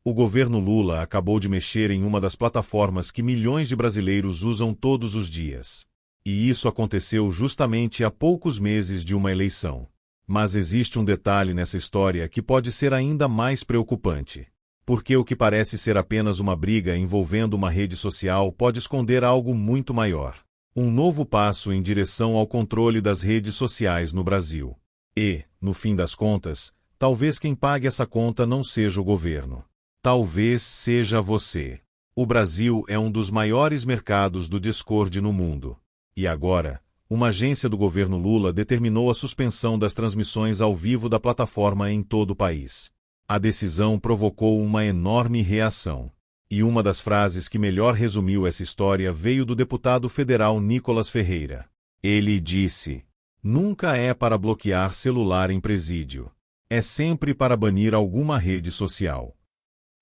O governo Lula acabou de mexer em uma das plataformas que milhões de brasileiros usam todos os dias. E isso aconteceu justamente há poucos meses de uma eleição. Mas existe um detalhe nessa história que pode ser ainda mais preocupante. Porque o que parece ser apenas uma briga envolvendo uma rede social pode esconder algo muito maior. Um novo passo em direção ao controle das redes sociais no Brasil. E, no fim das contas, talvez quem pague essa conta não seja o governo. Talvez seja você. O Brasil é um dos maiores mercados do Discord no mundo. E agora, uma agência do governo Lula determinou a suspensão das transmissões ao vivo da plataforma em todo o país. A decisão provocou uma enorme reação. E uma das frases que melhor resumiu essa história veio do deputado federal Nicolas Ferreira. Ele disse: "Nunca é para bloquear celular em presídio. É sempre para banir alguma rede social."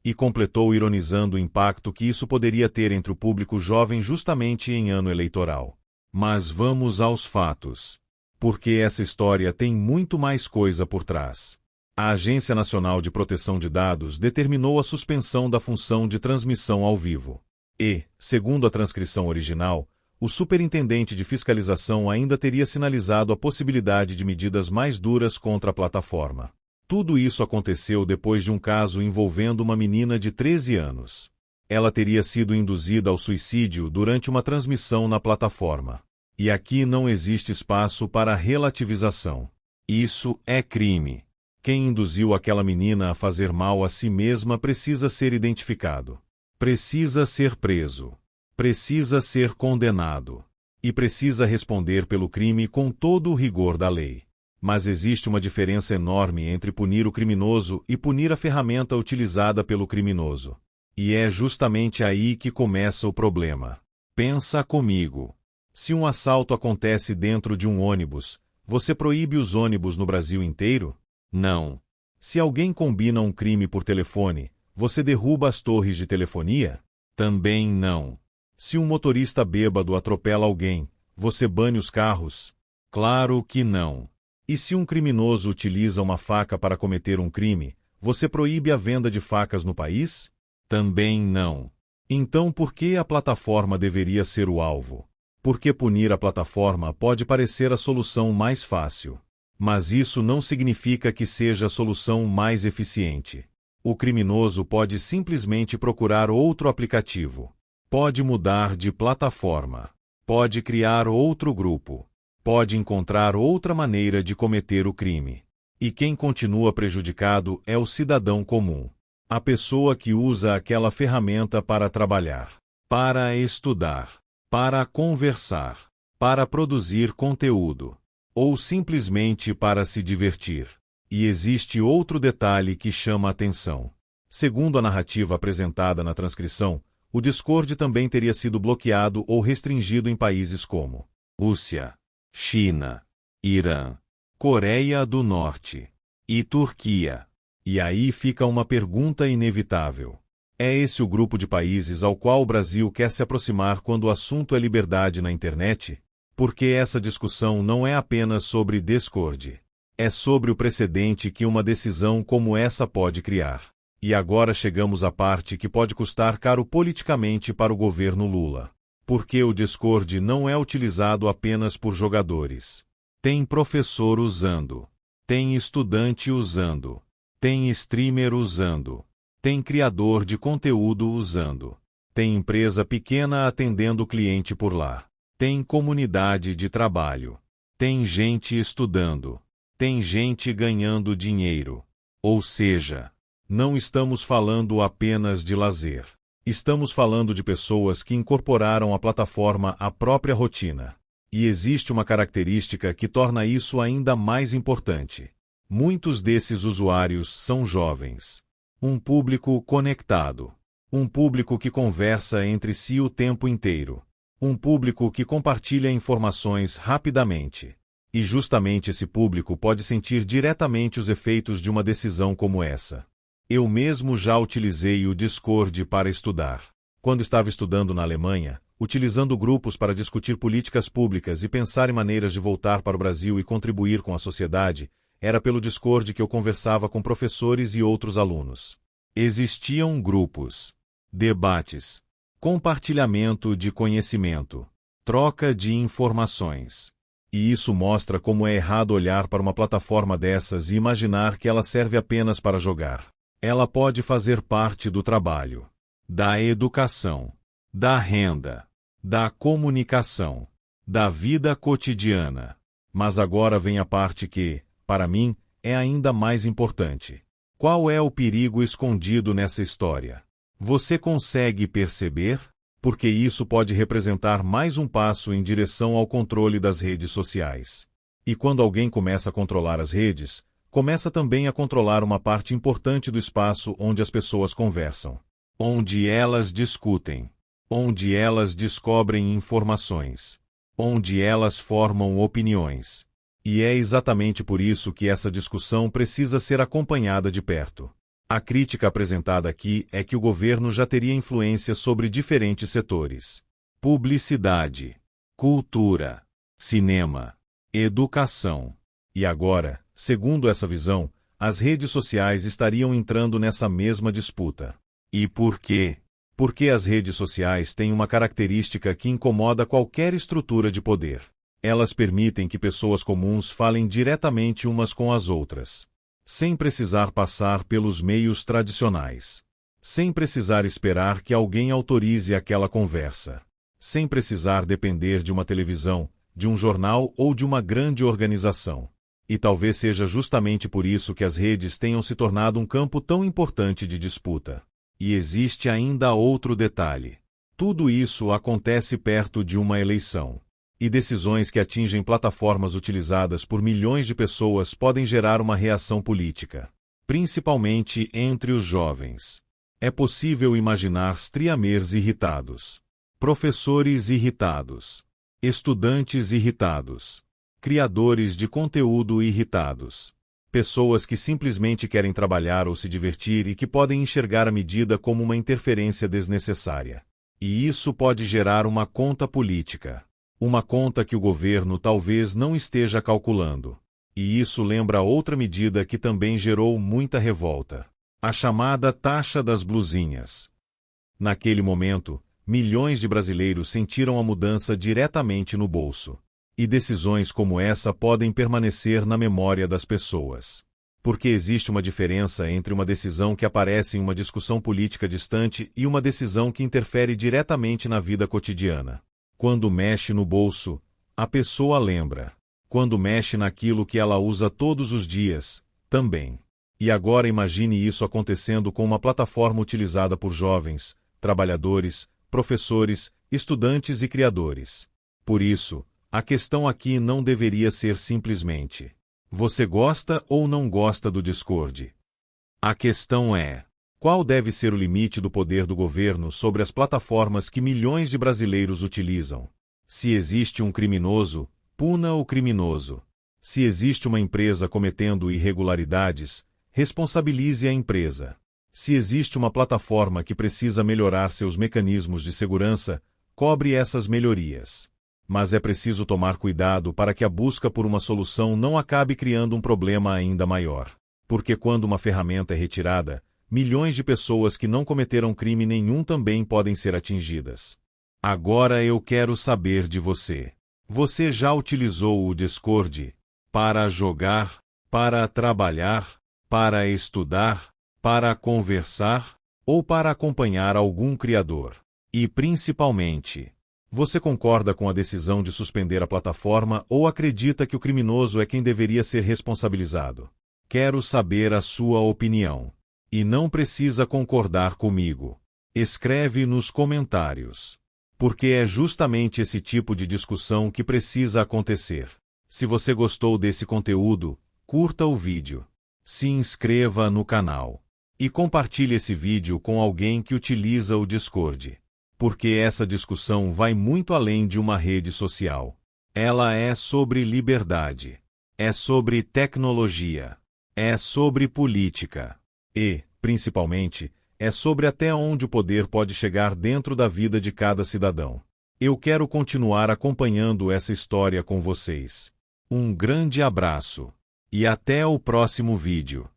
E completou ironizando o impacto que isso poderia ter entre o público jovem justamente em ano eleitoral. Mas vamos aos fatos. Porque essa história tem muito mais coisa por trás. A Agência Nacional de Proteção de Dados determinou a suspensão da função de transmissão ao vivo. E, segundo a transcrição original, o superintendente de fiscalização ainda teria sinalizado a possibilidade de medidas mais duras contra a plataforma. Tudo isso aconteceu depois de um caso envolvendo uma menina de 13 anos. Ela teria sido induzida ao suicídio durante uma transmissão na plataforma. E aqui não existe espaço para relativização. Isso é crime. Quem induziu aquela menina a fazer mal a si mesma precisa ser identificado. Precisa ser preso. Precisa ser condenado. E precisa responder pelo crime com todo o rigor da lei. Mas existe uma diferença enorme entre punir o criminoso e punir a ferramenta utilizada pelo criminoso. E é justamente aí que começa o problema. Pensa comigo. Se um assalto acontece dentro de um ônibus, você proíbe os ônibus no Brasil inteiro? Não. Se alguém combina um crime por telefone, você derruba as torres de telefonia? Também não. Se um motorista bêbado atropela alguém, você bane os carros? Claro que não. E se um criminoso utiliza uma faca para cometer um crime, você proíbe a venda de facas no país? Também não. Então por que a plataforma deveria ser o alvo? Porque punir a plataforma pode parecer a solução mais fácil. Mas isso não significa que seja a solução mais eficiente. O criminoso pode simplesmente procurar outro aplicativo. Pode mudar de plataforma. Pode criar outro grupo. Pode encontrar outra maneira de cometer o crime. E quem continua prejudicado é o cidadão comum. A pessoa que usa aquela ferramenta para trabalhar, para estudar, para conversar, para produzir conteúdo, ou simplesmente para se divertir. E existe outro detalhe que chama a atenção. Segundo a narrativa apresentada na transcrição, o Discord também teria sido bloqueado ou restringido em países como Rússia, China, Irã, Coreia do Norte e Turquia. E aí fica uma pergunta inevitável. É esse o grupo de países ao qual o Brasil quer se aproximar quando o assunto é liberdade na internet? Porque essa discussão não é apenas sobre Discord. É sobre o precedente que uma decisão como essa pode criar. E agora chegamos à parte que pode custar caro politicamente para o governo Lula. Porque o Discord não é utilizado apenas por jogadores. Tem professor usando. Tem estudante usando. Tem streamer usando. Tem criador de conteúdo usando. Tem empresa pequena atendendo o cliente por lá. Tem comunidade de trabalho. Tem gente estudando. Tem gente ganhando dinheiro. Ou seja, não estamos falando apenas de lazer. Estamos falando de pessoas que incorporaram a plataforma à própria rotina. E existe uma característica que torna isso ainda mais importante. Muitos desses usuários são jovens. Um público conectado. Um público que conversa entre si o tempo inteiro. Um público que compartilha informações rapidamente. E justamente esse público pode sentir diretamente os efeitos de uma decisão como essa. Eu mesmo já utilizei o Discord para estudar. Quando estava estudando na Alemanha, utilizando grupos para discutir políticas públicas e pensar em maneiras de voltar para o Brasil e contribuir com a sociedade, era pelo Discord que eu conversava com professores e outros alunos. Existiam grupos, debates, compartilhamento de conhecimento, troca de informações. E isso mostra como é errado olhar para uma plataforma dessas e imaginar que ela serve apenas para jogar. Ela pode fazer parte do trabalho, da educação, da renda, da comunicação, da vida cotidiana. Mas agora vem a parte que, para mim, é ainda mais importante. Qual é o perigo escondido nessa história? Você consegue perceber? Porque isso pode representar mais um passo em direção ao controle das redes sociais. E quando alguém começa a controlar as redes, começa também a controlar uma parte importante do espaço onde as pessoas conversam, onde elas discutem, onde elas descobrem informações, onde elas formam opiniões. E é exatamente por isso que essa discussão precisa ser acompanhada de perto. A crítica apresentada aqui é que o governo já teria influência sobre diferentes setores: publicidade, cultura, cinema, educação. E agora, segundo essa visão, as redes sociais estariam entrando nessa mesma disputa. E por quê? Porque as redes sociais têm uma característica que incomoda qualquer estrutura de poder. Elas permitem que pessoas comuns falem diretamente umas com as outras, sem precisar passar pelos meios tradicionais, sem precisar esperar que alguém autorize aquela conversa, sem precisar depender de uma televisão, de um jornal ou de uma grande organização. E talvez seja justamente por isso que as redes tenham se tornado um campo tão importante de disputa. E existe ainda outro detalhe. Tudo isso acontece perto de uma eleição. E decisões que atingem plataformas utilizadas por milhões de pessoas podem gerar uma reação política, principalmente entre os jovens. É possível imaginar streamers irritados, professores irritados, estudantes irritados, criadores de conteúdo irritados, pessoas que simplesmente querem trabalhar ou se divertir e que podem enxergar a medida como uma interferência desnecessária. E isso pode gerar uma conta política. Uma conta que o governo talvez não esteja calculando. E isso lembra outra medida que também gerou muita revolta: a chamada taxa das blusinhas. Naquele momento, milhões de brasileiros sentiram a mudança diretamente no bolso. E decisões como essa podem permanecer na memória das pessoas. Porque existe uma diferença entre uma decisão que aparece em uma discussão política distante e uma decisão que interfere diretamente na vida cotidiana. Quando mexe no bolso, a pessoa lembra. Quando mexe naquilo que ela usa todos os dias, também. E agora imagine isso acontecendo com uma plataforma utilizada por jovens, trabalhadores, professores, estudantes e criadores. Por isso, a questão aqui não deveria ser simplesmente: você gosta ou não gosta do Discord? A questão é: qual deve ser o limite do poder do governo sobre as plataformas que milhões de brasileiros utilizam? Se existe um criminoso, puna o criminoso. Se existe uma empresa cometendo irregularidades, responsabilize a empresa. Se existe uma plataforma que precisa melhorar seus mecanismos de segurança, cobre essas melhorias. Mas é preciso tomar cuidado para que a busca por uma solução não acabe criando um problema ainda maior. Porque quando uma ferramenta é retirada, milhões de pessoas que não cometeram crime nenhum também podem ser atingidas. Agora eu quero saber de você. Você já utilizou o Discord para jogar, para trabalhar, para estudar, para conversar ou para acompanhar algum criador? E principalmente, você concorda com a decisão de suspender a plataforma ou acredita que o criminoso é quem deveria ser responsabilizado? Quero saber a sua opinião. E não precisa concordar comigo. Escreve nos comentários. Porque é justamente esse tipo de discussão que precisa acontecer. Se você gostou desse conteúdo, curta o vídeo. Se inscreva no canal. E compartilhe esse vídeo com alguém que utiliza o Discord. Porque essa discussão vai muito além de uma rede social. Ela é sobre liberdade. É sobre tecnologia. É sobre política. E, principalmente, é sobre até onde o poder pode chegar dentro da vida de cada cidadão. Eu quero continuar acompanhando essa história com vocês. Um grande abraço. E até o próximo vídeo.